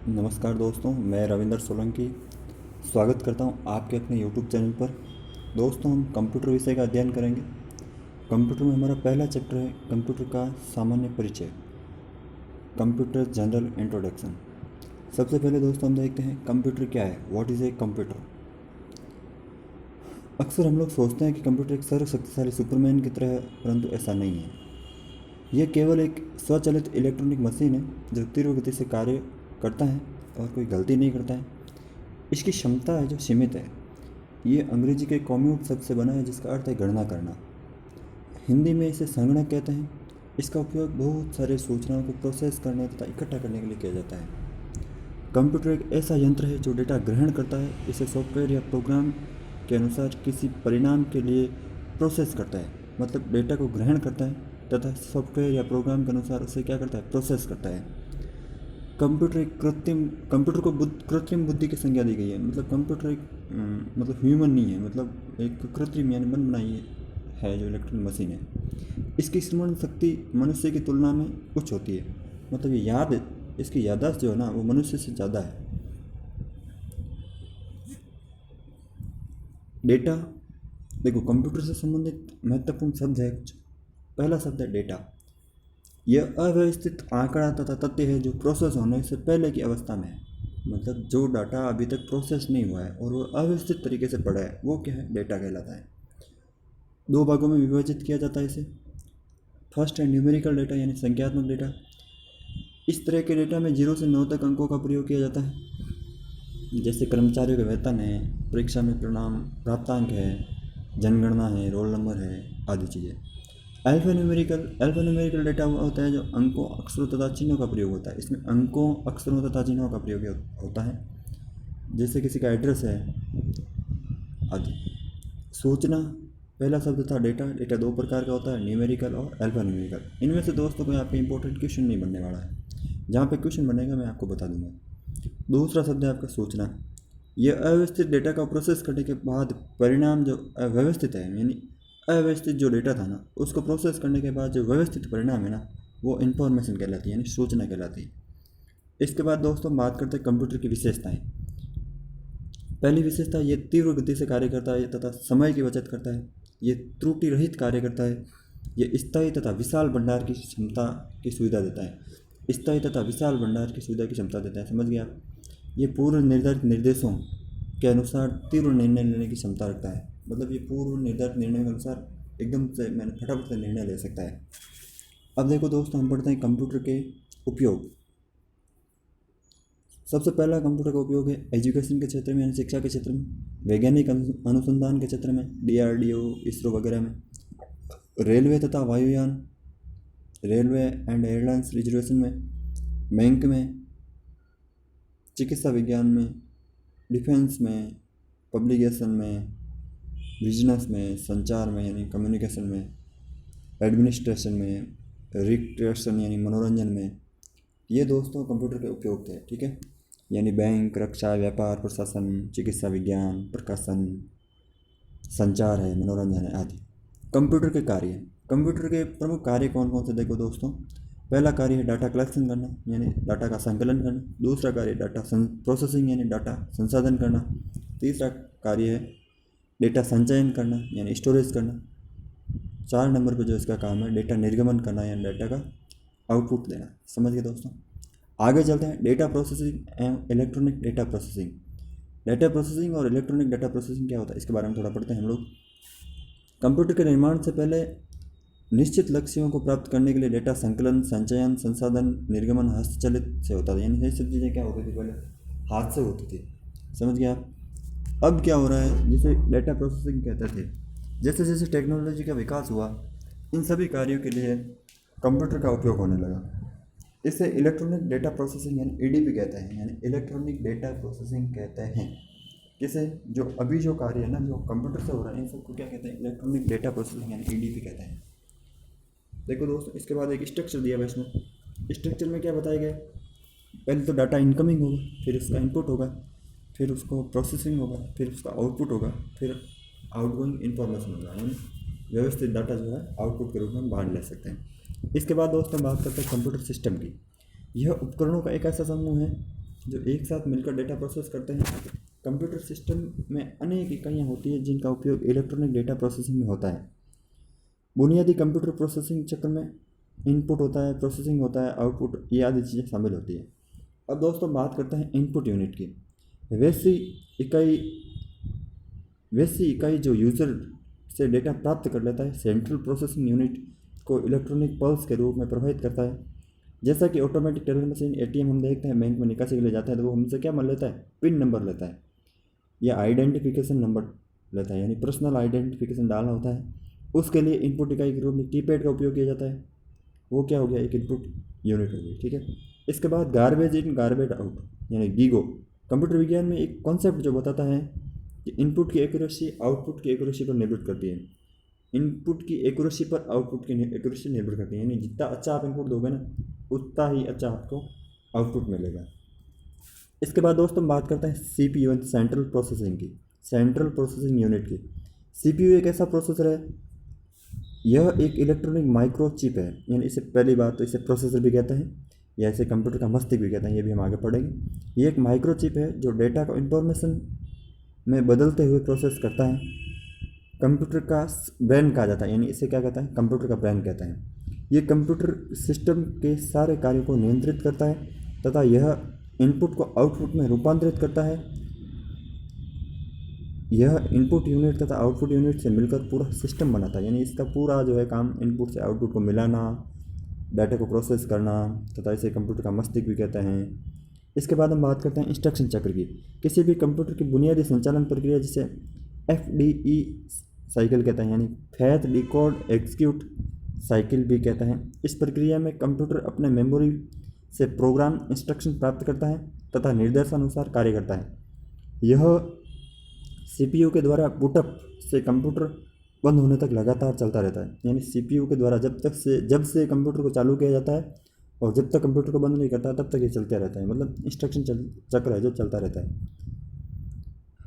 नमस्कार दोस्तों, मैं रविंदर सोलंकी स्वागत करता हूं आपके अपने यूट्यूब चैनल पर। दोस्तों, हम कंप्यूटर विषय का अध्ययन करेंगे। कंप्यूटर में हमारा पहला चैप्टर है कंप्यूटर का सामान्य परिचय, कंप्यूटर जनरल इंट्रोडक्शन। सबसे पहले दोस्तों हम देखते हैं कंप्यूटर क्या है। What is a computer. अक्सर हम लोग सोचते हैं कि कंप्यूटर एक सर्वशक्तिशाली सुपरमैन की तरह है, परंतु ऐसा नहीं है। यह केवल एक स्वचालित इलेक्ट्रॉनिक मशीन है जो तीव्र गति से कार्य करता है और कोई गलती नहीं करता है। इसकी क्षमता है जो सीमित है। ये अंग्रेजी के कॉम्यूट शब्द से बना है जिसका अर्थ है गणना करना। हिंदी में इसे संगणक कहते हैं। इसका उपयोग बहुत सारे सूचनाओं को प्रोसेस करने तथा इकट्ठा करने के लिए किया जाता है। कंप्यूटर एक ऐसा यंत्र है जो डेटा ग्रहण करता है, इसे सॉफ्टवेयर या प्रोग्राम के अनुसार किसी परिणाम के लिए प्रोसेस करता है। मतलब डेटा को ग्रहण करता है तथा सॉफ्टवेयर या प्रोग्राम के अनुसार उसे क्या करता है, प्रोसेस करता है। कंप्यूटर को कृत्रिम बुद्धि की संज्ञा दी गई है। मतलब कंप्यूटर एक मतलब ह्यूमन नहीं है, मतलब एक कृत्रिम यानी बन बनाई है जो इलेक्ट्रॉनिक मशीन है। इसकी स्मरण शक्ति मनुष्य की तुलना में उच्च होती है। मतलब ये इसकी याददाश्त जो है ना वो मनुष्य से ज़्यादा है। डेटा, देखो कंप्यूटर से संबंधित महत्वपूर्ण शब्द है कुछ। पहला शब्द है डेटा। यह अव्यवस्थित आंकड़ा तथा तथ्य है जो प्रोसेस होने से पहले की अवस्था में है। मतलब जो डाटा अभी तक प्रोसेस नहीं हुआ है और वो अव्यवस्थित तरीके से पड़ा है, वो क्या है, डेटा कहलाता है। दो भागों में विभाजित किया जाता है इसे। फर्स्ट है न्यूमेरिकल डेटा यानी संख्यात्मक डेटा। इस तरह के डेटा में 0 से 9 तक अंकों का प्रयोग किया जाता है। जैसे कर्मचारियों के वेतन है, परीक्षा में परिणाम प्राप्तांक है, जनगणना है, रोल नंबर है, आदि चीज़ें। अल्फा न्यूमेरिकल डेटा होता है जो अंकों, अक्षरों तथा चिन्हों का प्रयोग होता है। इसमें अंकों, अक्षरों तथा चिन्हों का प्रयोग होता है। जैसे किसी का एड्रेस है आदि। सूचना, पहला शब्द था डेटा। डेटा दो प्रकार का होता है, न्यूमेरिकल और अल्फा न्यूमेरिकल। इनमें से दोस्तों कोई आपका इंपॉर्टेंट क्वेश्चन नहीं बनने वाला है। जहाँ पे क्वेश्चन बनेगा मैं आपको बता दूंगा। दूसरा शब्द है आपका सूचना। यह अव्यवस्थित डेटा का प्रोसेस करने के बाद परिणाम जो अव्यवस्थित है, यानी अव्यवस्थित जो डेटा था ना उसको प्रोसेस करने के बाद जो व्यवस्थित परिणाम है ना वो इन्फॉर्मेशन कहलाती है, यानी सूचना कहलाती है। इसके बाद दोस्तों बात करते हैं कंप्यूटर की विशेषताएं। पहली विशेषता, ये तीव्र गति से कार्य करता है तथा समय की बचत करता है। ये त्रुटि रहित कार्य करता है। ये स्थायी तथा विशाल भंडार की क्षमता की सुविधा देता है। स्थायी तथा विशाल भंडार की सुविधा की क्षमता देता है, समझ गए आप। ये पूर्व निर्धारित निर्देशों के अनुसार तीव्र निर्णय लेने की क्षमता रखता है। मतलब ये पूर्व निर्धारित निर्णय के अनुसार एकदम से मैंने फटाफट से निर्णय ले सकता है। अब देखो दोस्तों, हम पढ़ते हैं कंप्यूटर के उपयोग। सबसे पहला कंप्यूटर का उपयोग है एजुकेशन के क्षेत्र में, यानी शिक्षा के क्षेत्र में, वैज्ञानिक अनुसंधान के क्षेत्र में, DRDO, इसरो वगैरह में, रेलवे तथा वायुयान, रेलवे एंड एयरलाइंस रिजर्वेशन में, बैंक में, चिकित्सा विज्ञान में, डिफेंस में, पब्लिकेशन में, बिजनेस में, संचार में यानी कम्युनिकेशन में, एडमिनिस्ट्रेशन में, रिक्रिएशन यानी मनोरंजन में। ये दोस्तों कंप्यूटर के उपयोग थे, ठीक है। यानी बैंक, रक्षा, व्यापार, प्रशासन, चिकित्सा विज्ञान, प्रकाशन, संचार है, मनोरंजन है आदि। कंप्यूटर के कार्य, कंप्यूटर के प्रमुख कार्य कौन कौन से, देखो दोस्तों। पहला कार्य है डाटा कलेक्शन करना, यानी डाटा का संकलन करना। दूसरा कार्य डाटा प्रोसेसिंग यानी डाटा संसाधन करना। तीसरा कार्य है डेटा संचयन करना यानी स्टोरेज करना। 4 नंबर पर जो इसका काम है डेटा निर्गमन करना यानी डाटा का आउटपुट देना। समझ गए दोस्तों। आगे चलते हैं डेटा प्रोसेसिंग एवं electronic data processing. Data processing और इलेक्ट्रॉनिक डेटा प्रोसेसिंग क्या होता है इसके बारे में थोड़ा पढ़ते हैं हम लोग। कंप्यूटर के निर्माण से पहले निश्चित लक्ष्यों को प्राप्त करने के लिए डेटा संकलन, संचयन, संसाधन, निर्गमन हस्तचलित से होता था। यानी ये सब चीज़ें क्या होती थी, पहले हाथ से होती थी। समझ गया आप। अब क्या हो रहा है, जिसे डेटा प्रोसेसिंग कहते थे। जैसे जैसे टेक्नोलॉजी का विकास हुआ, इन सभी कार्यों के लिए कंप्यूटर का उपयोग होने लगा। इसे इलेक्ट्रॉनिक डेटा प्रोसेसिंग यानी EDP कहते हैं, यानी इलेक्ट्रॉनिक डेटा प्रोसेसिंग कहते हैं। किसे, जो अभी जो कार्य है ना जो कंप्यूटर से हो रहा है, इन सबको क्या कहते हैं, इलेक्ट्रॉनिक डेटा प्रोसेसिंग यानी EDP कहते हैं। देखो दोस्तों, इसके बाद एक स्ट्रक्चर दिया हुआ है इसमें। स्ट्रक्चर में क्या बताया गया, पहले तो डाटा इनकमिंग होगा, फिर उसका इनपुट होगा, फिर उसको प्रोसेसिंग होगा, फिर उसका आउटपुट होगा, फिर आउटगोइंग इन्फॉर्मेशन होगा। यानी व्यवस्थित डाटा जो है आउटपुट के रूप में बाहर ले सकते हैं। इसके बाद दोस्तों बात करते हैं कंप्यूटर सिस्टम की। यह उपकरणों का एक ऐसा समूह है जो एक साथ मिलकर डेटा प्रोसेस करते हैं। कंप्यूटर सिस्टम में अनेक इकाइयाँ होती हैं जिनका उपयोग इलेक्ट्रॉनिक डेटा प्रोसेसिंग में होता है। बुनियादी कंप्यूटर प्रोसेसिंग चक्र में इनपुट होता है, प्रोसेसिंग होता है, आउटपुट, ये आदि चीज़ें शामिल होती है। अब दोस्तों बात करते हैं इनपुट यूनिट की। वैसी इकाई वैसी इकाई जो यूज़र से डेटा प्राप्त कर लेता है सेंट्रल प्रोसेसिंग यूनिट को इलेक्ट्रॉनिक पल्स के रूप में प्रभावित करता है। जैसा कि ऑटोमेटिक टेलर मशीन, एटीएम हम देखते हैं बैंक में निकासी के लिए जाता है तो वो हमसे क्या मान लेता है, पिन नंबर लेता है या आइडेंटिफिकेशन नंबर लेता है, यानी पर्सनल आइडेंटिफिकेशन डालना होता है। उसके लिए इनपुट इकाई के रूप में कीपैड का उपयोग किया जाता है। वो क्या हो गया, एक इनपुट यूनिट हो गई, ठीक है। इसके बाद गार्बेज इन गार्बेज आउट यानी गीगो। कंप्यूटर विज्ञान में एक कॉन्सेप्ट जो बताता है कि इनपुट की एक्यूरेसी आउटपुट की एक्यूरेसी पर निर्भर करती है। इनपुट की एक्यूरेसी पर आउटपुट की एक्यूरेसी निर्भर करती है, यानी जितना अच्छा आप इनपुट दोगे ना उतना ही अच्छा आपको आउटपुट मिलेगा। इसके बाद दोस्तों बात करते हैं सीपीयू सेंट्रल प्रोसेसिंग की, सेंट्रल प्रोसेसिंग यूनिट की। सीपीयू एक ऐसा प्रोसेसर है, यह एक इलेक्ट्रॉनिक माइक्रो चिप है, यानी इसे पहली बात तो इसे प्रोसेसर भी कहते हैं या इसे कंप्यूटर का मस्तिष्क भी कहते हैं, ये भी हम आगे पढ़ेंगे। ये एक माइक्रो चिप है जो डेटा को इंफॉर्मेशन में बदलते हुए प्रोसेस करता है। कंप्यूटर का ब्रेन कहा जाता है, यानी इसे क्या कहता है, कंप्यूटर का ब्रेन कहते हैं। ये कंप्यूटर सिस्टम के सारे कार्यों को नियंत्रित करता है तथा यह इनपुट को आउटपुट में रूपांतरित करता है। यह इनपुट यूनिट तथा आउटपुट यूनिट से मिलकर पूरा सिस्टम बनाता है, यानी इसका पूरा जो है काम इनपुट से आउटपुट को मिलाना, डाटा को प्रोसेस करना तथा इसे कंप्यूटर का मस्तिष्क भी कहते हैं। इसके बाद हम बात करते हैं इंस्ट्रक्शन चक्र की। किसी भी कंप्यूटर की बुनियादी संचालन प्रक्रिया जिसे FDE साइकिल कहते हैं, यानी फैच डिकोड एग्जीक्यूट साइकिल भी कहते हैं। इस प्रक्रिया में कंप्यूटर अपने मेमोरी से प्रोग्राम इंस्ट्रक्शन प्राप्त करता है तथा निर्देशानुसार कार्य करता है। यह CPU के द्वारा बूटअप से कंप्यूटर बंद होने तक लगातार चलता रहता है, यानी CPU के द्वारा जब से कंप्यूटर को चालू किया जाता है और जब तक कंप्यूटर को बंद नहीं करता तब तक ये चलता रहता है, मतलब इंस्ट्रक्शन चक्र है जो चलता रहता है।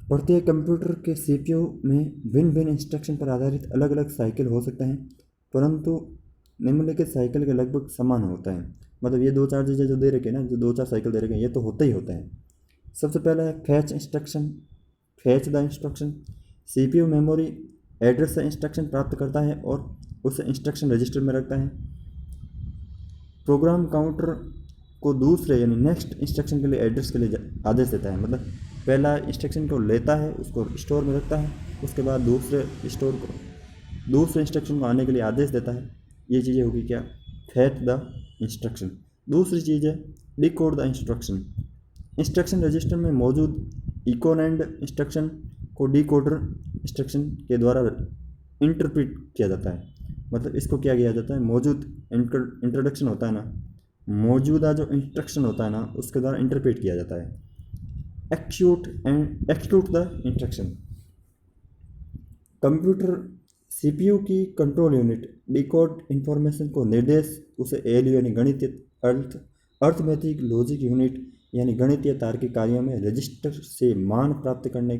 प्रत्येक कंप्यूटर के CPU में भिन्न भिन्न इंस्ट्रक्शन पर आधारित अलग अलग साइकिल हो सकते हैं, परंतु निम्नलिखित साइकिल के लगभग समान होता है। मतलब ये दो चार चीज़ें जो दे रखे हैं ना, जो दो चार साइकिल दे रखे हैं, ये तो होते ही होते हैं। सबसे पहला है fetch instruction, fetch the instruction. CPU memory address से इंस्ट्रक्शन प्राप्त करता है और उसे इंस्ट्रक्शन रजिस्टर में रखता है। प्रोग्राम काउंटर को दूसरे यानी नेक्स्ट इंस्ट्रक्शन के लिए एड्रेस के लिए आदेश देता है, मतलब पहला इंस्ट्रक्शन को लेता है, उसको स्टोर में रखता है, उसके बाद दूसरे इंस्ट्रक्शन को आने के लिए आदेश देता है। ये चीज़ें होगी क्या, फैच द इंस्ट्रक्शन। दूसरी चीज़ है decode the instruction. Instruction register में मौजूद इकोनैंड इंस्ट्रक्शन को डिकोडर इंस्ट्रक्शन के द्वारा इंटरप्रेट किया जाता है। मतलब इसको क्या किया जाता है, मौजूद इंट्रोडक्शन होता है ना, मौजूदा जो इंस्ट्रक्शन होता है ना उसके द्वारा इंटरप्रेट किया जाता है। Execute the instruction. Computer CPU की कंट्रोल यूनिट डिकोड इंफॉर्मेशन को निर्देश उसे ALU यानी गणितीय अर्थमेटिक लॉजिक यूनिट यानी गणितीय तार्किक कार्यों में रजिस्टर से मान प्राप्त करने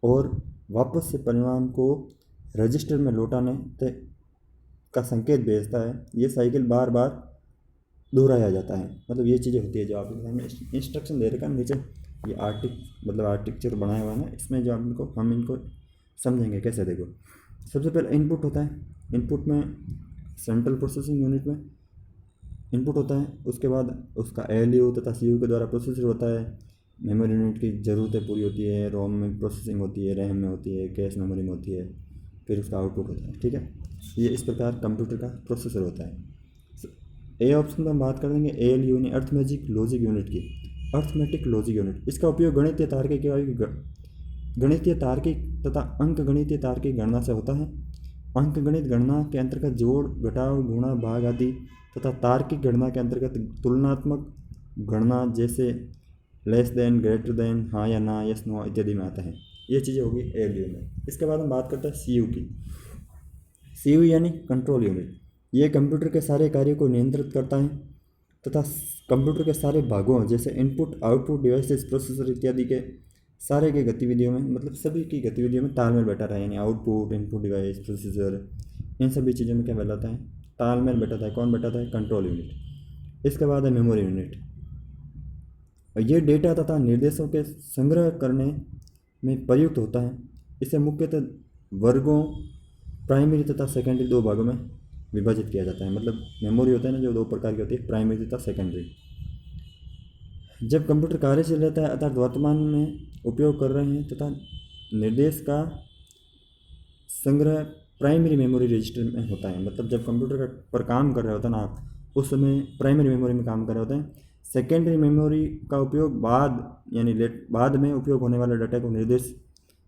और वापस से परिणाम को रजिस्टर में लौटाने का संकेत भेजता है। ये साइकिल बार बार दोहराया जाता है। मतलब ये चीज़ें होती है जो आप हमें इंस्ट्रक्शन दे रखा है नीचे, ये आर्टिक्चर बनाया हुआ है ना, इसमें जो हम इनको समझेंगे कैसे। देखो सबसे पहले इनपुट होता है, इनपुट में सेंट्रल प्रोसेसिंग यूनिट में इनपुट होता है, उसके बाद उसका ALU तथा CPU के द्वारा प्रोसेसर होता है। मेमोरी यूनिट की ज़रूरतें पूरी होती है, रोम में प्रोसेसिंग होती है, रैम में होती है, कैश मेमोरी में होती है, फिर उसका आउटपुट होता है। ठीक है, ये इस प्रकार कंप्यूटर का प्रोसेसर होता है। ए ऑप्शन में हम बात करेंगे ALU यानी अर्थमेटिक लॉजिक यूनिट की। अर्थमेटिक लॉजिक यूनिट, इसका उपयोग गणितीय तार्किक तथा अंकगणितीय तार्किक गणना से होता है। अंकगणित गणना के अंतर्गत जोड़, घटाव, गुणा, भाग आदि तथा तार्किक गणना के अंतर्गत तुलनात्मक गणना जैसे लेस देन, ग्रेटर देन, हाँ या ना, यस नो इत्यादि में आता है। ये चीज़ें होगी ALU में। इसके बाद हम बात करते हैं CU की। CU यानी कंट्रोल यूनिट, ये कंप्यूटर के सारे कार्यों को नियंत्रित करता है तथा कंप्यूटर के सारे भागों जैसे इनपुट, आउटपुट, डिवाइसेस, प्रोसेसर इत्यादि के सारे के गतिविधियों में, मतलब सभी की गतिविधियों में तालमेल बैठा रहा है। यानी आउटपुट, इनपुट डिवाइस, प्रोसेसर, इन सभी चीज़ों में क्या बैठाता है, तालमेल बैठाता है। कौन बैठाता है, कंट्रोल यूनिट। इसके बाद है मेमोरी यूनिट। और ये डेटा तथा निर्देशों के संग्रह करने में प्रयुक्त होता है। इसे मुख्यतः वर्गों प्राइमरी तथा सेकेंडरी दो भागों में विभाजित किया जाता है। मतलब मेमोरी होता है ना, जो दो प्रकार की होती है, प्राइमरी तथा सेकेंडरी। जब कंप्यूटर कार्यशील रहता है अर्थात वर्तमान में उपयोग कर रहे हैं तथा निर्देश का संग्रह प्राइमरी मेमोरी रजिस्टर में होता है। मतलब जब कंप्यूटर पर काम कर रहे होते हैं ना आप, उस समय प्राइमरी मेमोरी में काम कर रहे होते हैं। सेकेंडरी मेमोरी का उपयोग बाद में उपयोग होने वाले डाटा को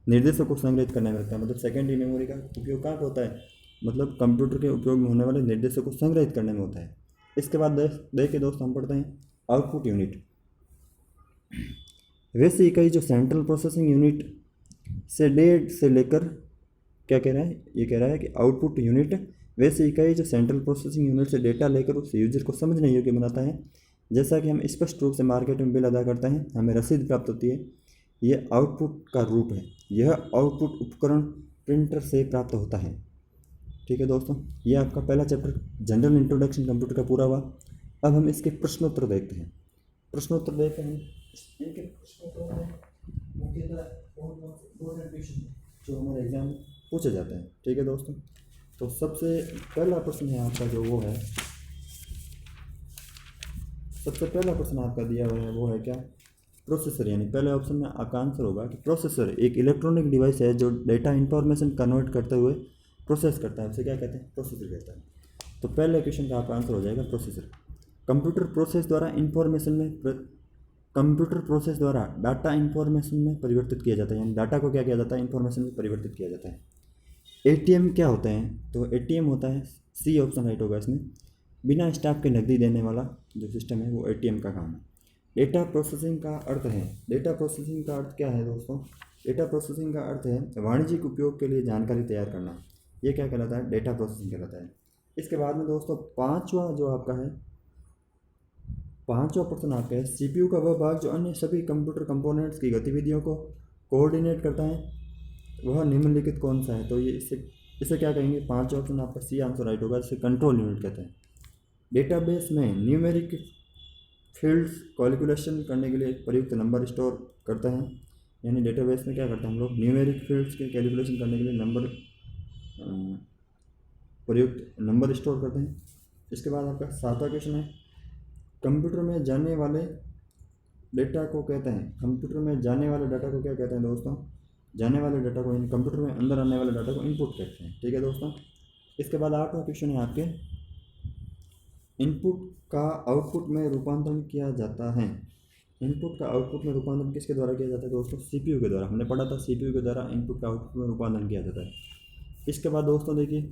निर्देशों को संग्रहित करने में होता है। मतलब सेकेंडरी मेमोरी का उपयोग कहाँ होता है, मतलब कंप्यूटर के उपयोग में होने वाले निर्देशों को संग्रहित करने में होता है। इसके बाद देखिए दोस्त, हम पढ़ते हैं आउटपुट यूनिट। वैसे इकाई जो सेंट्रल प्रोसेसिंग यूनिट से लेकर, क्या कह रहा है, ये कह रहा है कि आउटपुट यूनिट वैसे इकाई जो सेंट्रल प्रोसेसिंग यूनिट से डेटा लेकर उस यूजर को समझने योग्य बनाता है। जैसा कि हम स्पष्ट रूप से मार्केट में बिल अदा करते हैं, हमें रसीद प्राप्त होती है, ये आउटपुट का रूप है। यह आउटपुट उपकरण प्रिंटर से प्राप्त होता है। ठीक है दोस्तों, ये आपका पहला चैप्टर जनरल इंट्रोडक्शन कंप्यूटर का पूरा हुआ। अब हम इसके प्रश्नोत्तर देखते हैं। प्रश्नोत्तर देखते हैं, इनके प्रश्नोत्तर में जो हमारे एग्जाम में पूछे जाते हैं। ठीक है दोस्तों, तो सबसे पहला प्रश्न है आपका जो वो है, सबसे पहला प्रश्न आपका दिया हुआ है वो है क्या, प्रोसेसर। यानी पहले ऑप्शन में आपका आंसर होगा कि प्रोसेसर एक इलेक्ट्रॉनिक डिवाइस है जो डेटा इंफॉर्मेशन कन्वर्ट करते हुए प्रोसेस करता है, उसे क्या कहते हैं, प्रोसेसर कहते हैं। तो पहले क्वेश्चन का आपका आंसर हो जाएगा प्रोसेसर। कंप्यूटर प्रोसेस द्वारा डाटा इंफॉर्मेशन में परिवर्तित किया जाता है। यानी डाटा को क्या किया जाता है, इंफॉर्मेशन में परिवर्तित किया जाता है। एटीएम क्या होता है, तो एटीएम होता है, सी ऑप्शन राइट होगा इसमें, बिना स्टाफ के नकदी देने वाला जो सिस्टम है वो एटीएम का काम है। डेटा प्रोसेसिंग का अर्थ है, डेटा प्रोसेसिंग का अर्थ क्या है दोस्तों, डेटा प्रोसेसिंग का अर्थ है वाणिज्यिक उपयोग के लिए जानकारी तैयार करना। ये क्या कहलाता है, डेटा प्रोसेसिंग कहलाता है। इसके बाद में दोस्तों पांचवा जो आपका है, पांचवा प्रश्न आपका है, सीपीयू का वह भाग जो अन्य सभी कंप्यूटर कंपोनेंट्स की गतिविधियों को कोऑर्डिनेट करता है, वह निम्नलिखित कौन सा है। तो ये इसे क्या कहेंगे, पांचवा ऑप्शन आपका सी आंसर राइट होगा, जिसे कंट्रोल यूनिट कहते हैं। डेटाबेस में न्यूमेरिक फील्ड्स कैलकुलेशन करने के लिए प्रयुक्त नंबर स्टोर करते हैं। यानी डेटाबेस में क्या करते हैं हम लोग, न्यूमेरिक फील्ड्स के कैलकुलेशन करने के लिए नंबर स्टोर करते हैं। इसके बाद आपका सातवां क्वेश्चन है, कंप्यूटर में जाने वाले डेटा को कहते हैं, कंप्यूटर में जाने वाले डाटा को क्या कहते हैं दोस्तों, जाने वाले डाटा को, यानी कंप्यूटर में अंदर आने वाले डाटा को इनपुट कहते हैं। ठीक है दोस्तों, इसके बाद आठवां क्वेश्चन है आपके, इनपुट का आउटपुट में रूपांतरण किया जाता है। इनपुट का आउटपुट में रूपांतरण किसके द्वारा किया जाता है दोस्तों, सीपीयू के द्वारा। हमने पढ़ा था सीपीयू के द्वारा इनपुट का आउटपुट में रूपांतरण किया जाता है। इसके बाद दोस्तों देखिए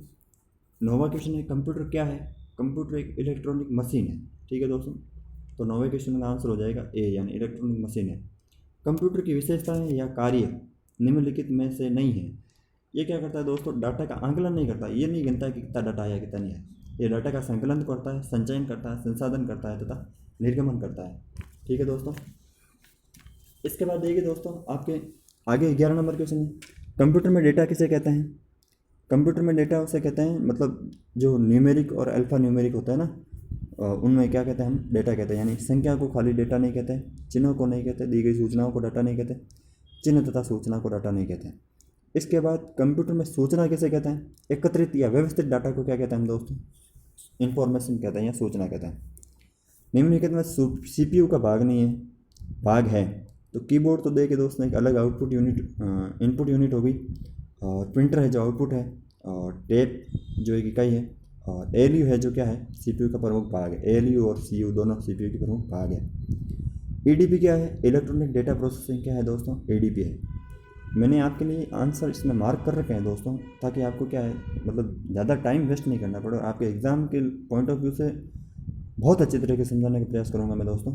9वां क्वेश्चन है, कंप्यूटर क्या है, कंप्यूटर एक इलेक्ट्रॉनिक मशीन है। ठीक है दोस्तों, तो 9वें क्वेश्चन का आंसर हो जाएगा ए, यानी इलेक्ट्रॉनिक मशीन है। कंप्यूटर की विशेषताएं या कार्य निम्नलिखित में से नहीं है। ये क्या करता है दोस्तों, डाटा का आंकलन नहीं करता, ये नहीं गिनता है कि कितना डाटा आया कितना नहीं है। ये डाटा का संकलन करता है, संचयन करता है, संसाधन करता है तथा निर्गमन करता है। ठीक है दोस्तों, इसके बाद देखिए दोस्तों आपके आगे 11 नंबर क्वेश्चन है, कंप्यूटर में डेटा किसे कहते हैं। कंप्यूटर में डेटा उसे कहते हैं, मतलब जो न्यूमेरिक और अल्फा न्यूमेरिक होता है ना, उनमें क्या कहते हैं हम, डेटा कहते हैं। यानी संख्या को खाली डेटा नहीं कहते, चिन्हों को नहीं कहते, दी गई सूचनाओं को डाटा नहीं कहते, चिन्ह तथा सूचना को डाटा नहीं कहते। इसके बाद कंप्यूटर में सूचना किसे कहते हैं, एकत्रित या व्यवस्थित डाटा को क्या कहते हैं हम दोस्तों, इंफॉर्मेशन कहते हैं या सूचना कहते हैं। निम्नलिखित में सीपीयू का भाग नहीं है, भाग है। तो कीबोर्ड तो देखिए दोस्तों एक अलग आउटपुट यूनिट, इनपुट यूनिट होगी, और प्रिंटर है जो आउटपुट है, और टेप जो एक इकाई है, और एलयू है जो क्या है, सीपीयू का प्रमुख भाग है। एलयू और सीयू दोनों सीपीयू के प्रमुख भाग है। ईडीपी क्या है, इलेक्ट्रॉनिक डेटा प्रोसेसिंग क्या है दोस्तों, ईडीपी है। मैंने आपके लिए आंसर इसमें मार्क कर रखे हैं दोस्तों, ताकि आपको क्या है, मतलब ज़्यादा टाइम वेस्ट नहीं करना पड़े, और आपके एग्ज़ाम के पॉइंट ऑफ व्यू से बहुत अच्छे तरीके से समझाने का प्रयास करूँगा मैं दोस्तों।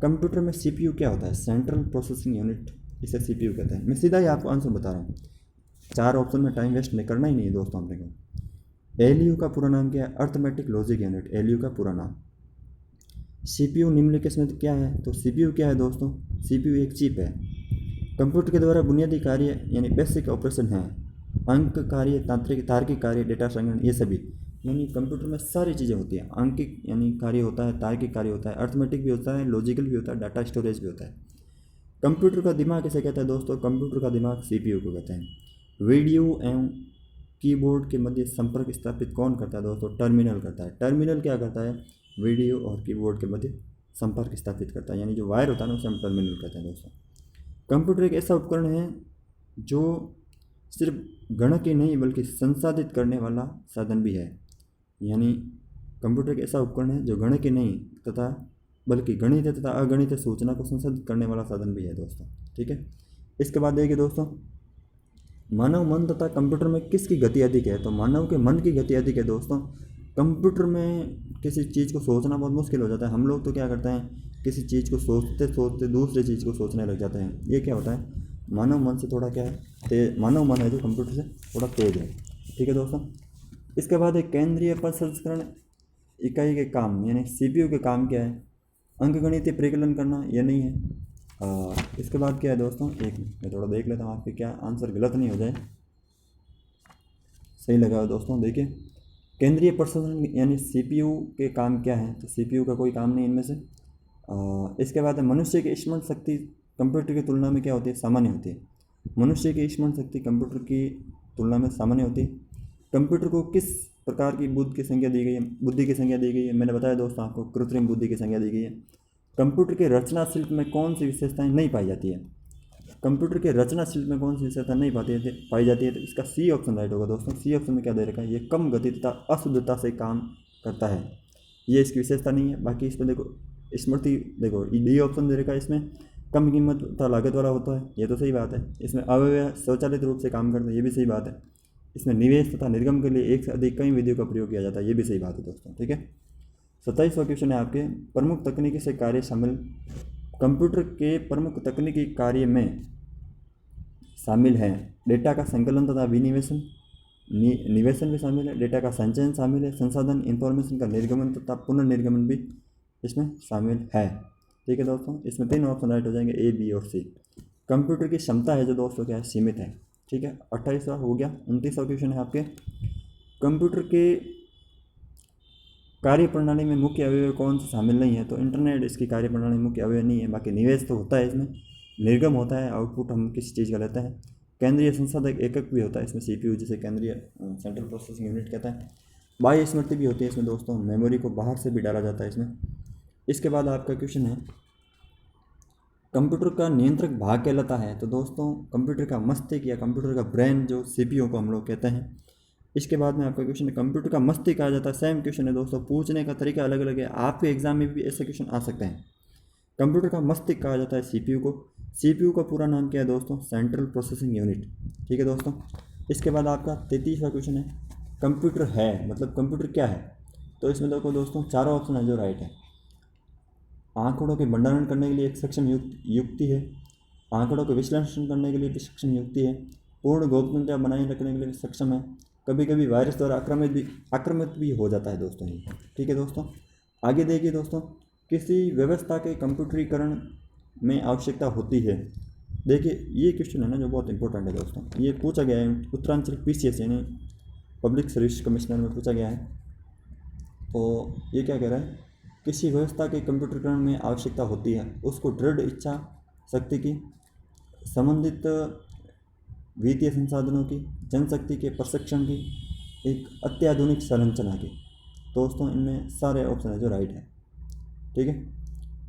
कंप्यूटर में सीपीयू क्या होता है, सेंट्रल प्रोसेसिंग यूनिट, इसे सीपीयू कहते हैं। मैं सीधा ही आपको आंसर बता रहा हूँ, 4 ऑप्शन में टाइम वेस्ट नहीं करना ही नहीं है दोस्तों अपने को। एलयू का पूरा नाम क्या है, अर्थमेटिक लॉजिक यूनिट, एलयू का पूरा नाम। सीपीयू निम्नलिखित में क्या है, तो सीपीयू क्या है दोस्तों, सीपीयू एक चिप है। कंप्यूटर के द्वारा बुनियादी कार्य यानी बेसिक ऑपरेशन है, अंक कार्य, तार्किक कार्य, डेटा संग्रहण, ये सभी यानी कंप्यूटर में सारी चीज़ें होती हैं। आंकिक यानी कार्य होता है, तार्किक कार्य होता है, अर्थमेटिक भी होता है, लॉजिकल भी होता है, डाटा स्टोरेज भी होता है। कंप्यूटर का दिमाग किसे कहते हैं दोस्तों? कंप्यूटर का दिमाग सीपीयू को कहते हैं। वीडियो एवं कीबोर्ड के मध्य संपर्क स्थापित कौन करता है दोस्तों? टर्मिनल करता है। टर्मिनल क्या करता है? वीडियो और कीबोर्ड के मध्य संपर्क स्थापित करता है, यानी जो वायर होता है ना उसे हम टर्मिनल कहते हैं दोस्तों। कंप्यूटर एक ऐसा उपकरण है जो सिर्फ गणक ही नहीं बल्कि संसाधित करने वाला साधन भी है। यानी कंप्यूटर एक ऐसा उपकरण है जो गणक ही नहीं तथा बल्कि गणित तथा अगणित सूचना को संसाधित करने वाला साधन भी है दोस्तों। ठीक है, इसके बाद देखिए दोस्तों, मानव मन तथा कंप्यूटर में किसकी गति अधिक है? तो मानव के मन की गति अधिक है दोस्तों। कंप्यूटर में किसी चीज़ को सोचना बहुत मुश्किल हो जाता है। हम लोग तो क्या करते हैं, किसी चीज़ को सोचते सोचते दूसरी चीज़ को सोचने लग जाते हैं। ये क्या होता है, मानव मन से थोड़ा क्या है, मानव मन है जो कंप्यूटर से थोड़ा तेज है। ठीक है दोस्तों, इसके बाद एक केंद्रीय प्रसंस्करण इकाई के काम यानी सीपीयू के काम क्या है? अंकगणितीय परिकलन करना, यह नहीं है। इसके बाद क्या है दोस्तों, एक मैं थोड़ा देख लेता हूँ आपके क्या आंसर गलत नहीं हो जाए, सही लगा दोस्तों। देखिए, केंद्रीय प्रसंस्करण यानी सीपीयू के काम क्या है? तो सीपीयू का कोई काम नहीं इनमें से। इसके बाद है मनुष्य की स्मरण शक्ति कंप्यूटर की तुलना में क्या होती है? सामान्य होती है। मनुष्य की स्मरण शक्ति कंप्यूटर की तुलना में सामान्य होती है। कंप्यूटर को किस प्रकार की बुद्धि की संख्या दी गई है? बुद्धि की संख्या दी गई है, मैंने बताया दोस्तों आपको, कृत्रिम बुद्धि की संख्या दी गई है। कंप्यूटर के रचना शिल्प में कौन सी विशेषताएं नहीं पाई जाती है? कंप्यूटर के रचना शिल्प में कौन सी विशेषता नहीं पाई जाती है? तो इसका सी ऑप्शन राइट होगा दोस्तों। सी ऑप्शन में क्या दे रखा है? ये कम गति तथा अशुद्धता से काम करता है, ये इसकी विशेषता नहीं है। बाकी इसमें देखो स्मृति, देखो डी ऑप्शन दे रखा है, इसमें कम कीमत तथा लागत वाला होता है, ये तो सही बात है। इसमें अव्यय स्वचालित रूप से काम करते हैं, ये भी सही बात है। इसमें निवेश तथा निर्गम के लिए एक से अधिक कई विधियों का प्रयोग किया जाता है, ये भी सही बात है दोस्तों। ठीक है, 27वां क्वेश्चन है आपके, प्रमुख तकनीकी से कार्य शामिल। कंप्यूटर के प्रमुख तकनीकी कार्य में शामिल हैं डेटा का संकलन तथा विनिवेशन, निवेशन भी शामिल है, डेटा का संचयन शामिल है, संसाधन इंफॉर्मेशन का निर्गमन तथा पुनर्निर्गमन भी इसमें शामिल है। ठीक है दोस्तों, इसमें 3 ऑप्शन राइट हो जाएंगे, ए, बी और सी। कंप्यूटर की क्षमता है जो दोस्तों क्या है? सीमित है। ठीक है, 28वां हो गया। 29वां क्वेश्चन है आपके, कंप्यूटर के कार्य प्रणाली में मुख्य अवयव कौन से शामिल नहीं है? तो इंटरनेट इसकी कार्य प्रणाली में मुख्य अवयव नहीं है। बाकी निवेश तो होता है, इसमें निर्गम होता है, आउटपुट हम किसी चीज़ का लेते हैं। केंद्रीय संसाधक एकक भी होता है इसमें, सीपीयू जिसे केंद्रीय सेंट्रल प्रोसेसिंग यूनिट कहता है। बाह्य स्मृति भी होती है इसमें दोस्तों, मेमोरी को बाहर से भी डाला जाता है इसमें। इसके बाद आपका क्वेश्चन है, कंप्यूटर का नियंत्रक भाग कहलाता है? तो दोस्तों कंप्यूटर का मस्तिष्क या कंप्यूटर का ब्रेन जो सीपीयू को हम लोग कहते हैं। इसके बाद में आपका क्वेश्चन है, कंप्यूटर का मस्तिष्क कहा जाता है। सेम क्वेश्चन है दोस्तों, पूछने का तरीका अलग अलग है, आपके एग्जाम में भी ऐसे क्वेश्चन आ सकते हैं। कंप्यूटर का मस्तिष्क कहा जाता है सीपीयू को। सीपीयू का पूरा नाम क्या है दोस्तों? Central processing unit. ठीक है दोस्तों, इसके बाद आपका 33वां क्वेश्चन है, कंप्यूटर है मतलब कंप्यूटर क्या है? तो इसमें देखो दोस्तों 4 ऑप्शन है जो राइट है। आंकड़ों के भंडारण करने के लिए एक सक्षम युक्ति है, आंकड़ों के विश्लेषण करने के लिए भी सक्षम युक्ति है, पूर्ण गोपनीयता बनाए रखने के लिए सक्षम है, कभी कभी वायरस द्वारा आक्रमित भी हो जाता है दोस्तों ये। ठीक है दोस्तों, आगे देखिए दोस्तों, किसी व्यवस्था के कंप्यूटरीकरण में आवश्यकता होती है। देखिए ये क्वेश्चन है ना जो बहुत इंपॉर्टेंट है दोस्तों, ये पूछा गया है उत्तरांचल पीसीएस यानी पब्लिक सर्विस कमिश्नर में पूछा गया है। तो ये क्या कह रहा है, किसी व्यवस्था के कंप्यूटरीकरण में आवश्यकता होती है उसको दृढ़ इच्छा शक्ति की, संबंधित वित्तीय संसाधनों की, जनशक्ति के प्रशिक्षण की, एक अत्याधुनिक संरचना की। दोस्तों इनमें सारे ऑप्शन है जो राइट है। ठीक है,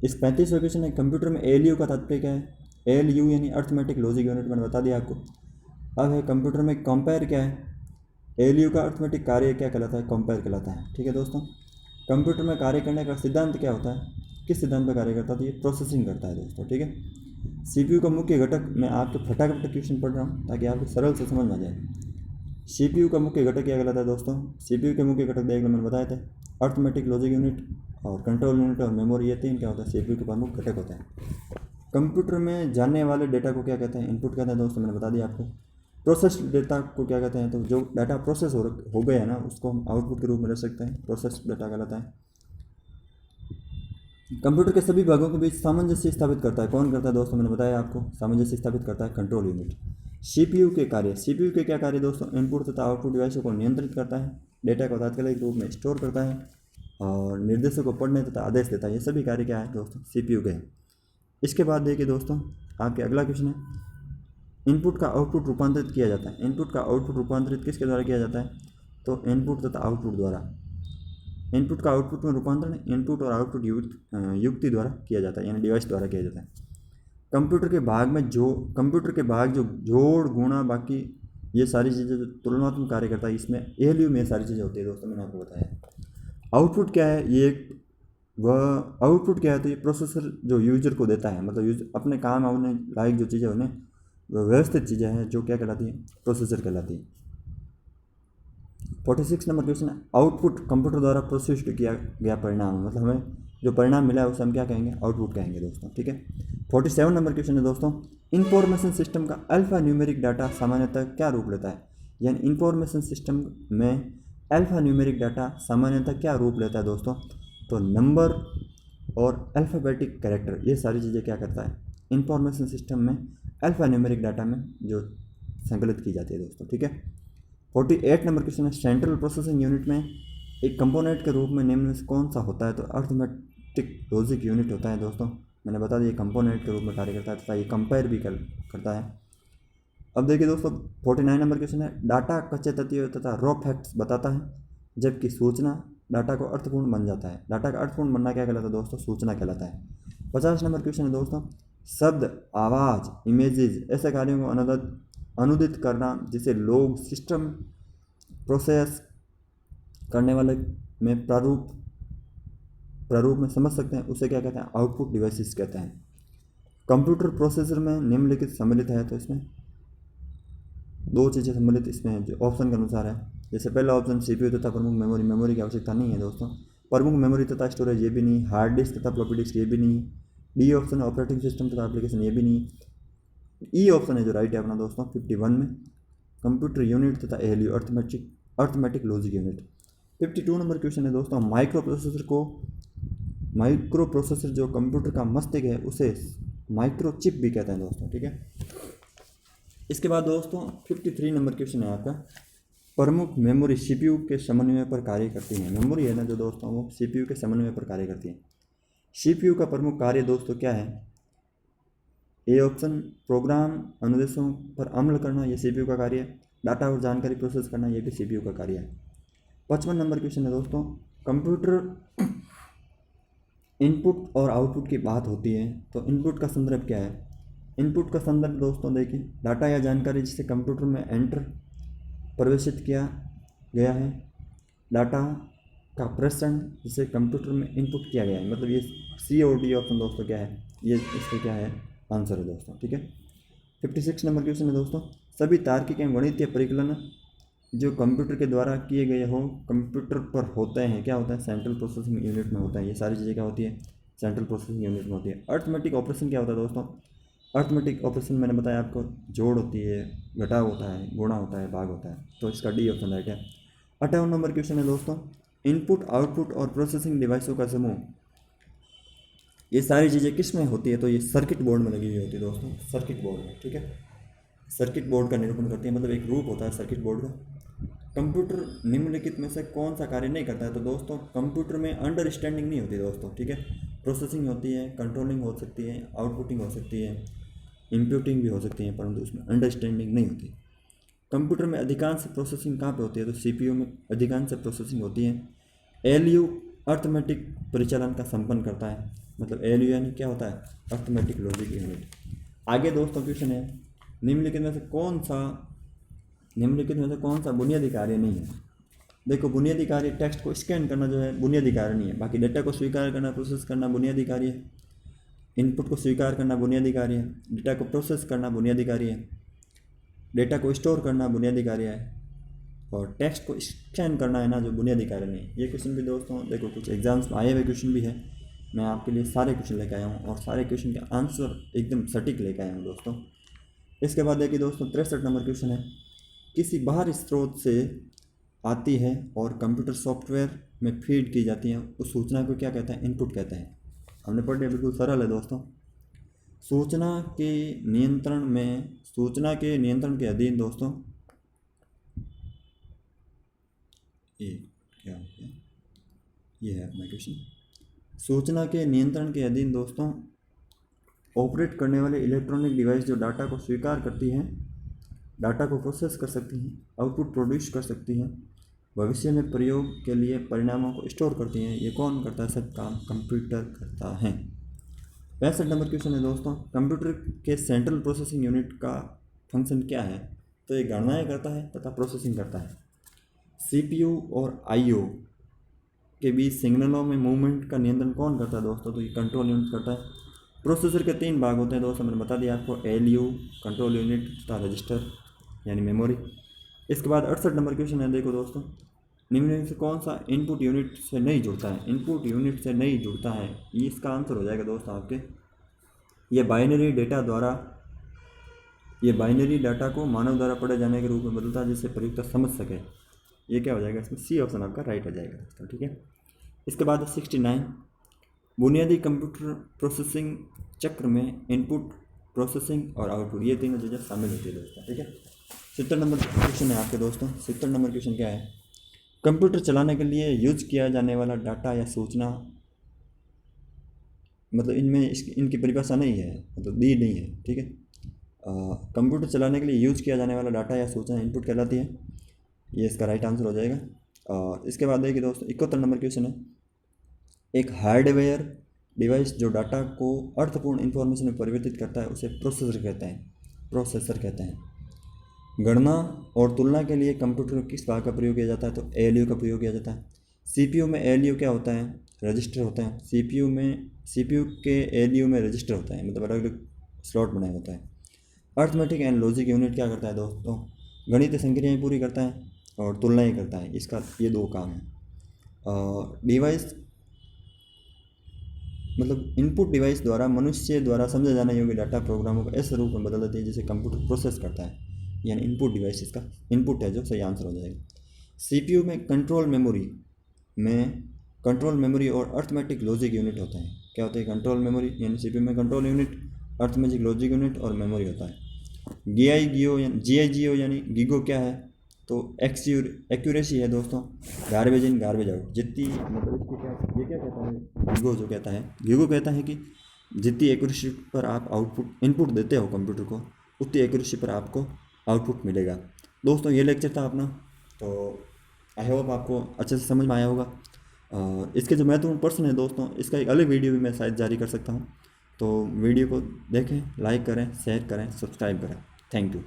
इस 35वें क्वेश्चन है, कंप्यूटर में एएलयू का तात्पर्य क्या है? एएलयू यानी अर्थमेटिक लॉजिक यूनिट, मैंने बता दिया आपको। अब है कंप्यूटर में कंपेयर क्या है? एएलयू का अर्थमेटिक कार्य क्या कहलाता है? कंपेयर कहलाता है। ठीक है दोस्तों, कंप्यूटर में कार्य करने का सिद्धांत क्या होता है? किस सिद्धांत पर कार्य करता है? तो ये प्रोसेसिंग करता है दोस्तों। ठीक है, सीपीयू का मुख्य घटक, मैं आपको फटाफट क्वेश्चन पढ़ रहा हूँ ताकि आपको सरल से समझ में आ जाए। सीपीयू का मुख्य घटक क्या कहलाता है दोस्तों? सीपीयू के मुख्य घटक देख लो, मैंने बताए थे, अर्थमेटिक लॉजिक यूनिट और कंट्रोल यूनिट और मेमोरी, ये 3 क्या होता है? सीपीयू के प्रमुख घटक होता है। कंप्यूटर में जाने वाले डेटा को क्या कहते हैं? इनपुट कहते हैं दोस्तों, मैंने बता दिया आपको। प्रोसेस्ड डेटा को क्या कहते हैं? तो जो डाटा प्रोसेस हो गया है ना उसको हम आउटपुट के रूप में रख सकते हैं, प्रोसेस्ड डाटा कहलाता है। कंप्यूटर के सभी भागों के बीच सामंजस्य स्थापित करता है, कौन करता है दोस्तों? मैंने बताया आपको, सामंजस्य स्थापित करता है कंट्रोल यूनिट। सीपीयू के कार्य, सीपीयू के क्या कार्य दोस्तों? इनपुट तथा आउटपुट डिवाइसों को नियंत्रित करता है, डेटा को तात्कालिक रूप में स्टोर करता है और निर्देशों को पढ़ने तथा आदेश देता है। ये सभी कार्य क्या है दोस्तों, CPU के हैं। इसके बाद देखिए दोस्तों, आपके अगला क्वेश्चन है, इनपुट का आउटपुट रूपांतरित किया जाता है। इनपुट का आउटपुट रूपांतरित किसके द्वारा किया जाता है, तो इनपुट तथा आउटपुट द्वारा। इनपुट का आउटपुट में रूपांतरण इनपुट और आउटपुट युक्ति द्वारा किया जाता है, यानी डिवाइस द्वारा किया जाता है। कंप्यूटर के भाग जो जोड़ गुणा बाकी ये सारी चीज़ें जो तुलनात्मक कार्य करता है, इसमें ALU में सारी चीज़ें होती है दोस्तों, मैंने आपको बताया। आउटपुट क्या है, आउटपुट क्या है, तो ये प्रोसेसर जो यूजर को देता है, मतलब यूजर अपने काम आने लायक जो चीज़ें उन्हें व्यवस्थित चीज़ें हैं, जो क्या कहलाती है, प्रोसेसर कहलाती है। 46 नंबर क्वेश्चन है, आउटपुट कंप्यूटर द्वारा प्रोसेस्ड किया गया परिणाम, मतलब हमें जो परिणाम मिला है उसे हम क्या कहेंगे, आउटपुट कहेंगे दोस्तों, ठीक है। 47 नंबर क्वेश्चन है दोस्तों, इंफॉर्मेशन सिस्टम का अल्फा न्यूमेरिक डाटा सामान्यतः क्या रूप लेता है, यानी इंफॉर्मेशन सिस्टम में अल्फा न्यूमेरिक डाटा सामान्यतः क्या रूप लेता है दोस्तों, तो नंबर और अल्फ़ाबेटिक कैरेक्टर, ये सारी चीज़ें क्या करता है, इंफॉर्मेशन सिस्टम में अल्फा न्यूमेरिक डाटा में जो संकलित की जाती है दोस्तों, ठीक है। 48 नंबर क्वेश्चन है, सेंट्रल प्रोसेसिंग यूनिट में एक कंपोनेंट के रूप में निम्न में से कौन सा होता है, तो अर्थमेटिक लॉजिक यूनिट होता है दोस्तों। मैंने बता दिया कंपोनेंट के रूप में कार्य करता है तथा ये कंपेयर भी करता है। अब देखिए दोस्तों, 49 नंबर क्वेश्चन है, डाटा कच्चे तथ्यों तथा रॉ फैक्ट्स बताता है, जबकि सूचना डाटा को अर्थपूर्ण बन जाता है। डाटा का अर्थपूर्ण बनना क्या कहलाता है दोस्तों, सूचना कहलाता है। 50 नंबर क्वेश्चन है दोस्तों, शब्द, आवाज़, इमेजेस ऐसे कार्यों को अनुदित करना जिसे लोग सिस्टम प्रोसेस करने वाले में प्रारूप में समझ सकते हैं, उसे क्या कहते हैं, आउटपुट डिवाइसेस कहते हैं। कंप्यूटर प्रोसेसर में निम्नलिखित सम्मिलित है, तो इसमें दो चीज़ें सम्मिलित इसमें जो ऑप्शन के अनुसार है। जैसे पहला ऑप्शन CPU तथा प्रमुख मेमोरी, मेमोरी की आवश्यकता नहीं है दोस्तों, प्रमुख मेमोरी तथा स्टोरेज ये भी नहीं, हार्ड डिस्क तथा फ्लॉपी डिस्क ये भी नहीं, डी ऑप्शन ऑपरेटिंग सिस्टम तथा एप्लीकेशन ये भी नहीं, ई ऑप्शन है जो राइट है अपना दोस्तों 51 में, कंप्यूटर यूनिट तथा ALU arithmetic logic unit. 52 number question है दोस्तों, माइक्रो प्रोसेसर जो कंप्यूटर का मस्तिष्क है उसे माइक्रो चिप भी कहते हैं दोस्तों, ठीक है। इसके बाद दोस्तों 53 नंबर क्वेश्चन है आपका, प्रमुख मेमोरी CPU के समन्वय पर कार्य करती है। मेमोरी है ना जो दोस्तों, वो CPU के समन्वय पर कार्य करती है। CPU का प्रमुख कार्य दोस्तों क्या है, ए ऑप्शन प्रोग्राम अनुदेशों पर अमल करना, ये CPU का कार्य है। डाटा और जानकारी प्रोसेस करना, ये भी CPU का कार्य है। 55 नंबर क्वेश्चन है दोस्तों, कंप्यूटर इनपुट और आउटपुट की बात होती है, तो इनपुट का संदर्भ क्या है, इनपुट का संदर्भ दोस्तों देखिए, डाटा या जानकारी जिसे कंप्यूटर में प्रवेशित किया गया है, डाटा का प्रेषण जिसे कंप्यूटर में इनपुट किया गया है, मतलब ये COD ऑप्शन दोस्तों क्या है, ये इसका क्या है आंसर है दोस्तों, ठीक है। 56 नंबर क्वेश्चन है दोस्तों, सभी तार्किक एवं गणितीय परिकलन जो कंप्यूटर के द्वारा किए गए हो कंप्यूटर पर होते हैं, क्या होता है, सेंट्रल प्रोसेसिंग यूनिट में होता है। ये सारी चीज़ें क्या होती है, सेंट्रल प्रोसेसिंग यूनिट में होती है। अर्थमेटिक ऑपरेशन क्या होता है दोस्तों, अर्थमेटिक ऑपरेशन मैंने बताया आपको, जोड़ होती है, घटाव होता है, गुणा होता है, भाग होता है, तो इसका डी ऑप्शन राइट है। 58 नंबर क्वेश्चन है दोस्तों, इनपुट आउटपुट और प्रोसेसिंग डिवाइसों का समूह, ये सारी चीज़ें किस में होती है, तो ये सर्किट बोर्ड में लगी हुई होती है दोस्तों, सर्किट बोर्ड में, ठीक है। सर्किट बोर्ड का निरूपण करती है, मतलब एक रूप होता है सर्किट बोर्ड का। कंप्यूटर निम्नलिखित में से कौन सा कार्य नहीं करता है, तो दोस्तों कंप्यूटर में अंडरस्टैंडिंग नहीं होती दोस्तों, ठीक है। प्रोसेसिंग होती है, कंट्रोलिंग हो सकती है, आउटपुटिंग हो सकती है, इंप्यूटिंग भी हो सकती है, परंतु उसमें अंडरस्टैंडिंग नहीं होती। कंप्यूटर में अधिकांश प्रोसेसिंग कहाँ पे होती है, तो CPU में अधिकांश प्रोसेसिंग होती है। ALU अर्थमेटिक परिचालन का संपन्न करता है, मतलब ALU यानी क्या होता है, अर्थमेटिक लॉजिक यूनिट। आगे दोस्तों क्वेश्चन है, निम्नलिखित में से कौन सा बुनियादी कार्य नहीं है। देखो बुनियादी कार्य, टेक्स्ट को स्कैन करना जो है बुनियादी कार्य नहीं है, बाकी डेटा को स्वीकार करना, प्रोसेस करना बुनियादी कार्य है। इनपुट को स्वीकार करना बुनियादी कार्य है, डेटा को प्रोसेस करना बुनियादी कार्य है, डेटा को स्टोर करना बुनियादी कार्य है, और टेक्स्ट को स्कैन करना है ना जो बुनियादी कार्य नहीं है। ये क्वेश्चन भी दोस्तों देखो कुछ एग्जाम्स में आए हुए क्वेश्चन भी है, मैं आपके लिए सारे क्वेश्चन लेकर आया हूँ और सारे क्वेश्चन के आंसर एकदम सटीक लेकर आया हूँ दोस्तों। इसके बाद देखिए दोस्तों 63 नंबर क्वेश्चन है, किसी बाहरी स्रोत से आती है और कंप्यूटर सॉफ्टवेयर में फीड की जाती है, उस सूचना को क्या कहते हैं, इनपुट कहते हैं। हमने पढ़ लिया, बिल्कुल सरल है दोस्तों। सूचना के नियंत्रण के अधीन दोस्तों ये क्या हो गया, ये है अपना क्वेश्चन। सूचना के नियंत्रण के अधीन दोस्तों ऑपरेट करने वाले इलेक्ट्रॉनिक डिवाइस जो डाटा को स्वीकार करती हैं, डाटा को प्रोसेस कर सकती हैं, आउटपुट प्रोड्यूस कर सकती हैं, भविष्य में प्रयोग के लिए परिणामों को स्टोर करती हैं, ये कौन करता है? सब काम कंप्यूटर करता है। 65 नंबर क्वेश्चन है दोस्तों, कंप्यूटर के सेंट्रल प्रोसेसिंग यूनिट का फंक्शन क्या है? तो ये गणनाएं करता है तथा प्रोसेसिंग करता है। सीपीयू और आईओ के बीच सिग्नलों में मूवमेंट का नियंत्रण कौन करता है दोस्तों? तो ये कंट्रोल यूनिट करता है। प्रोसेसर के 3 भाग होते हैं दोस्तों, मैंने बता दिया आपको, एलयू, कंट्रोल यूनिट तथा रजिस्टर यानी मेमोरी। इसके बाद 68 नंबर क्वेश्चन है, देखो दोस्तों, निम्न में से कौन सा इनपुट यूनिट से नहीं जुड़ता है? इनपुट यूनिट से नहीं जुड़ता है, ये इसका आंसर हो जाएगा दोस्तों आपके, ये बाइनरी डाटा को मानव द्वारा पढ़े जाने के रूप में बदलता है जिससे प्रयुक्त समझ सके। ये क्या हो जाएगा? इसमें सी ऑप्शन आपका राइट हो जाएगा दोस्तों, ठीक है। इसके बाद 69, बुनियादी कंप्यूटर प्रोसेसिंग चक्र में इनपुट, प्रोसेसिंग और आउटपुट, ये तीनों चीज़ें शामिल होती है दोस्तों, ठीक है। 70 नंबर क्वेश्चन है आपके दोस्तों। 70 नंबर क्वेश्चन क्या है? कंप्यूटर चलाने के लिए यूज किया जाने वाला डाटा या सूचना, मतलब इनमें इनकी परिभाषा नहीं है, मतलब दी नहीं है, ठीक है। कंप्यूटर चलाने के लिए यूज किया जाने वाला डाटा या सूचना इनपुट कहलाती है, ये इसका राइट आंसर हो जाएगा। और इसके बाद देखिए दोस्तों 71 नंबर क्वेश्चन है, एक हार्डवेयर डिवाइस जो डाटा को अर्थपूर्ण इंफॉर्मेशन में परिवर्तित करता है उसे प्रोसेसर कहते हैं। गणना और तुलना के लिए कंप्यूटर में किस भाग का प्रयोग किया जाता है? तो एएलयू का प्रयोग किया जाता है। सीपीयू में एएलयू क्या होता है? रजिस्टर होता है। सीपीयू के एएलयू में रजिस्टर होता है, मतलब अलग अलग स्लॉट बनाया होता है। अर्थमेटिक एंड लॉजिक यूनिट क्या करता है दोस्तों? गणितीय संक्रियाएं पूरी करता है और तुलनाएं करता है, इसका ये 2 काम है। डिवाइस मतलब इनपुट डिवाइस द्वारा मनुष्य द्वारा समझा जाने योग्य डाटा प्रोग्रामों को ऐसे रूप में बदल देती है जिसे कंप्यूटर प्रोसेस करता है, यानी इनपुट डिवाइस इसका इनपुट है, जो सही आंसर हो जाएगा। सीपीयू में कंट्रोल मेमोरी और अर्थमेटिक लॉजिक यूनिट होता है। क्या होता है? कंट्रोल मेमोरी, यानी सीपीयू में control unit, arithmetic logic unit और मेमोरी होता है। GIGO यानी गीगो क्या है? तो एक्यूरेसी है दोस्तों, गार्बेज इन गार्बेज आउट, जितनी मतलब इसको क्या, ये क्या कहता है? गीगो कहता है कि जितनी एक्यूरेसी पर आप इनपुट देते हो कंप्यूटर को, उतनी एक्यूरेसी पर आपको आउटपुट मिलेगा। दोस्तों ये लेक्चर था अपना, तो आई होप आपको अच्छे से समझ में आया होगा। इसके जो महत्वपूर्ण प्रश्न है दोस्तों, इसका एक अलग वीडियो भी मैं शायद जारी कर सकता हूँ, तो वीडियो को देखें, लाइक करें, शेयर करें, सब्सक्राइब करें। Thank you.